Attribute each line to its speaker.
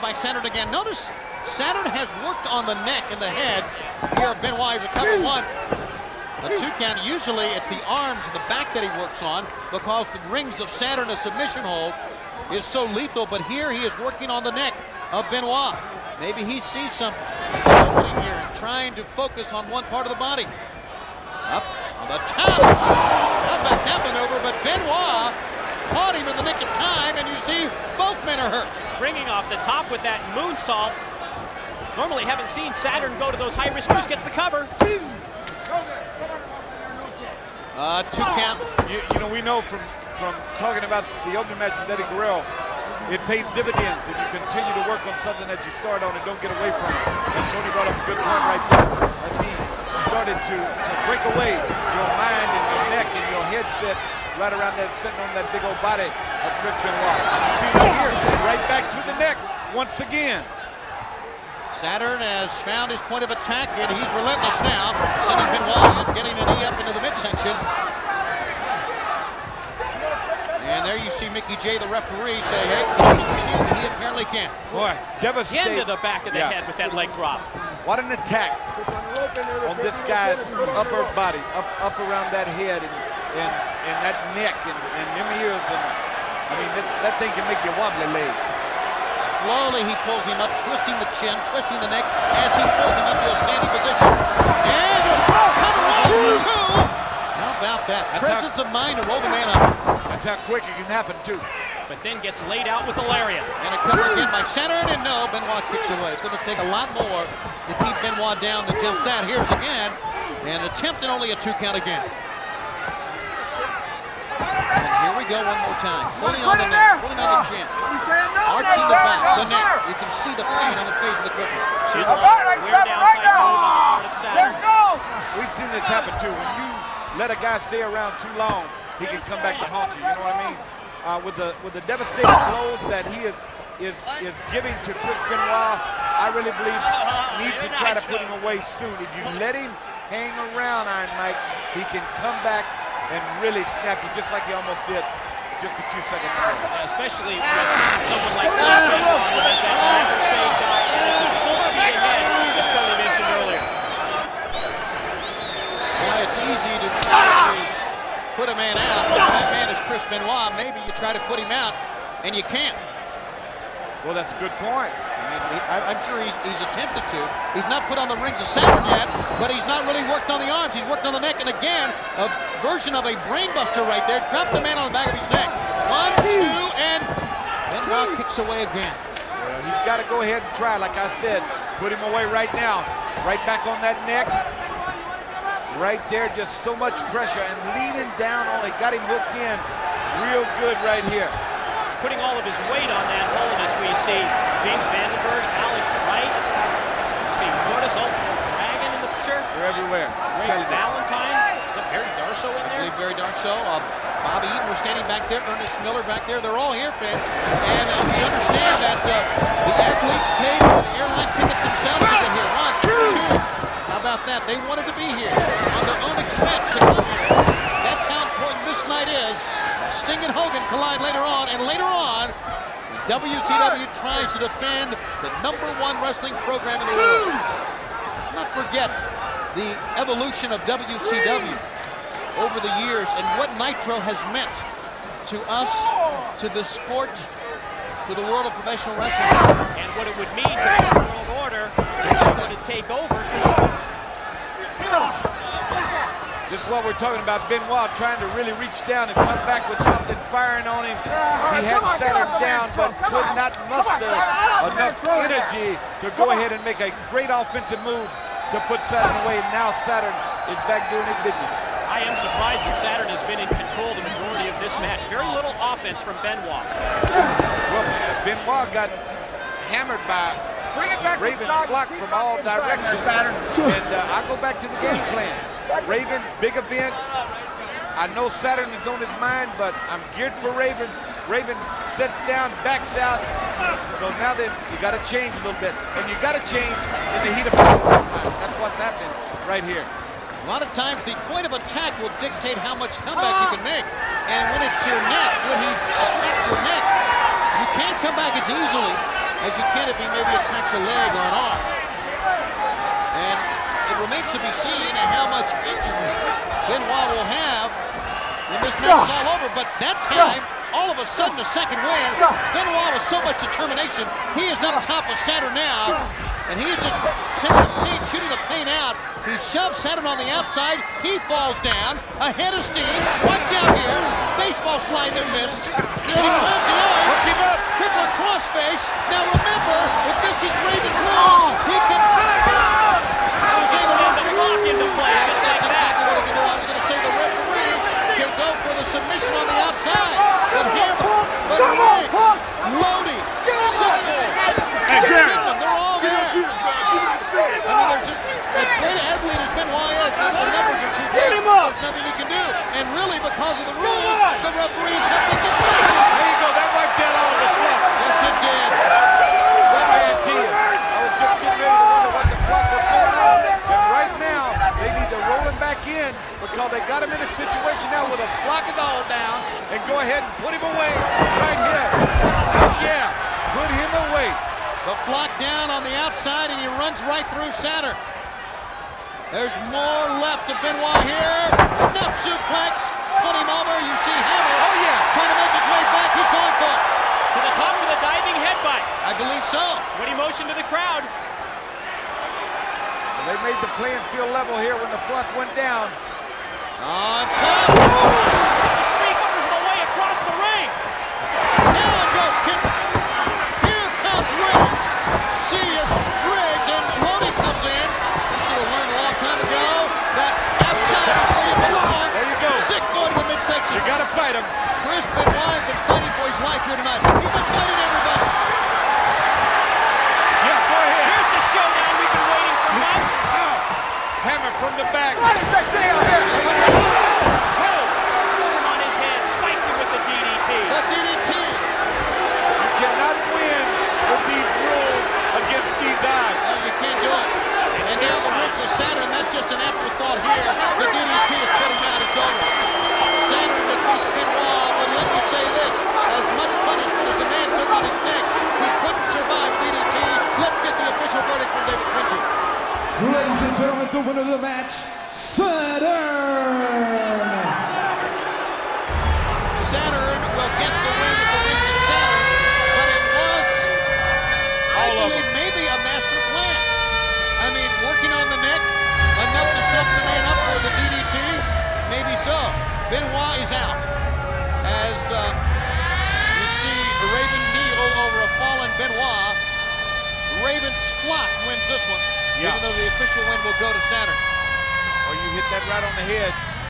Speaker 1: By Saturn again. Notice Saturn has worked on the neck and the head. Here Benoit is a cover one. A 2 count, usually it's the arms and the back that he works on because the rings of Saturn, a submission hold, is so lethal. But here he is working on the neck of Benoit. Maybe he sees something. Opening here and trying to focus on one part of the body. Up on the top. How about that maneuver? But Benoit caught him in the nick of time, and you see both men are hurt.
Speaker 2: Springing off the top with that moonsault. Normally haven't seen Saturn go to those high-risk moves. Gets the cover.
Speaker 1: 2 count.
Speaker 3: You know, we know from talking about the opening match with Eddie Guerrero, it pays dividends if you continue to work on something that you start on and don't get away from it. And Tony brought up a good point right there. As he started to break away your mind and your neck and your headset right around that, sitting on that big old body of Chris Benoit. You see right here, right back to the neck once again.
Speaker 1: Saturn has found his point of attack, and he's relentless now, sending Benoit in, getting a knee up into the midsection. And there you see Mickey J, the referee, say, hey, can he continue? He apparently can.
Speaker 3: Boy, devastating.
Speaker 2: Into the back of the head with that leg drop.
Speaker 3: What an attack on this guy's upper body, up around that head and that neck and them ears. And I mean, that thing can make you wobbly leg.
Speaker 1: Slowly he pulls him up, twisting the chin, twisting the neck as he pulls him into a standing position. And cover 1, 2. How about that? Presence of mind to roll the man up.
Speaker 3: That's how quick it can happen, too.
Speaker 2: But then gets laid out with the lariat.
Speaker 1: And a cover again by Saturn, and no, Benoit kicks away. It's going to take a lot more to keep Benoit down than just that. Here's again, and attempting only a 2 count again. And here we go one more time. Pulling on the neck, pulling on the chin. Arching the back, the neck. You can see the pain on the face of the cripple.
Speaker 3: We've seen this happen, too. When you let a guy stay around too long, he can come back to haunt you. You know what I mean? With the devastating blows that he is giving to Chris Benoit, I really believe needs to try to put him away soon. If you let him hang around, Iron Mike, he can come back and really snap you just like he almost did just a few seconds ago.
Speaker 2: Yeah, especially with someone like that record save guy full speed ahead, as Tony mentioned earlier.
Speaker 1: Well, it's easy to try to put a man out. But if that man is Chris Benoit, maybe you try to put him out, and you can't.
Speaker 3: Well, that's a good point.
Speaker 1: I'm sure he's attempted to. He's not put on the rings of Saturn yet, but he's not really worked on the arms. He's worked on the neck, and again, a version of a brainbuster right there. Dropped the man on the back of his neck. 1, 2, and Benoit kicks away again.
Speaker 3: Well, he's got to go ahead and try, like I said. Put him away right now. Right back on that neck. Right there, just so much pressure, and leaning down on it. Got him hooked in real good right here.
Speaker 2: Putting all of his weight on that hold as we see James Vandenberg, Alex Wright, you see Mortis Ultimo Dragon in the picture.
Speaker 3: They're everywhere.
Speaker 2: Ray Valentine, is that Barry Darso in there?
Speaker 1: I believe Barry Darso, Bobby Eaton was standing back there, Ernest Miller back there. They're all here, Finn. And we understand that the athletes paid for the airline tickets themselves to get here. 1, 2. How about that? They wanted to be here on their own expense to come here. That's how important this night is. Sting and Hogan collide later on, and later on, WCW tries to defend the #1 wrestling program in the world. Let's not forget the evolution of WCW over the years and what Nitro has meant to us, to the sport, to the world of professional wrestling.
Speaker 2: And what it would mean to the world order to take over.
Speaker 3: This is what we're talking about. Benoit trying to really reach down and come back with something firing on him. He had Saturn down, but could not muster enough energy to go ahead and make a great offensive move to put Saturn away. Now Saturn is back doing his business.
Speaker 2: I am surprised that Saturn has been in control the majority of this match. Very little offense from Benoit.
Speaker 3: Well, Benoit got hammered by Raven's flock from all directions. And I go back to the game plan. Raven, big event. I know Saturn is on his mind, but I'm geared for Raven. Raven sets down, backs out. So now then, you got to change a little bit. And you got to change in the heat of battle sometimes. That's what's happening right here.
Speaker 1: A lot of times, the point of attack will dictate how much comeback you can make. And when it's your neck, when he's attacked your neck, you can't come back as easily as you can if he maybe attacks a leg or an arm. And it remains to be seen how much injury Benoit will have when this match is all over. But that time, all of a sudden, a second win. Benoit with so much determination. He is up top of Saturn now, and he is just sending the pain, shooting the pain out. He shoves Saturn on the outside. He falls down. A head of steam. Watch out here. Baseball slide that missed. And he grabs the arm. Triple crossface. Now remember, if this is Raven's rule, he can...
Speaker 2: Send the block into play just like that.
Speaker 1: What he can do. I was going to say the referee can go for the submission on the outside. But Hammer, but Riggs, Lodi, Simple, Goodman, they're all there. I mean, as great an athlete as Benoit is, the numbers are too big. There's nothing he can do. And really, because of the rules, the referees have to submit.
Speaker 3: There you go. That wiped that out of the flock.
Speaker 1: Yes, it did.
Speaker 3: Let me add to you. I was just getting ready to wonder what the flock was going on. And right now, they need to roll him back in because they got him in a situation now where the flock is all down and go ahead and put him away right here. Yeah, put him away.
Speaker 1: The flock down on the outside, and he runs right through Saturn. There's more left to Benoit here. Snap suplex. Funny over. You see Hammer.
Speaker 3: Oh, yeah.
Speaker 1: Trying to make his way back. He's going for it.
Speaker 2: To the top with a diving headbutt.
Speaker 1: I believe so.
Speaker 2: When he motioned to the crowd.
Speaker 3: They made the playing field level here when the flock went down.
Speaker 1: On top.
Speaker 2: Three quarters of the way across the ring.
Speaker 1: Now it goes kick. Here comes Riggs. See it. Riggs and Lodi comes in. Should have learned a long time ago that outside is where you belong.
Speaker 3: There you go.
Speaker 1: Sick going to the midsection.
Speaker 3: You got to fight him.
Speaker 1: Chris Benoit has been fighting for his life here tonight. He's been fighting everybody.
Speaker 3: Yeah, go ahead.
Speaker 2: Here's the showdown we've been waiting for months.
Speaker 3: Hammer from the back.
Speaker 2: Storm on his head, spiked him with the DDT.
Speaker 1: The DDT.
Speaker 3: You cannot win with these rules against these odds.
Speaker 1: No, you can't do it. And now the Riggs of Saturn, that's just an afterthought here. The DDT is cutting out. It's over. Saturn defeats Benoit, but let me say this. As much punishment as the man took on his neck, he couldn't survive DDT. Let's get the official verdict from David Quincy.
Speaker 4: Ladies and gentlemen, the winner of the match, Saturn!
Speaker 1: Saturn will get the win with the Riggs of Saturn, but it was, I believe, maybe a master plan. I mean, working on the neck, enough to slip the man up for the DDT, maybe so. Benoit is out. As you see Raven kneel over a fallen Benoit, Raven's flock wins this one, even though the official win will go to Saturn.
Speaker 3: Or you hit that right on the head.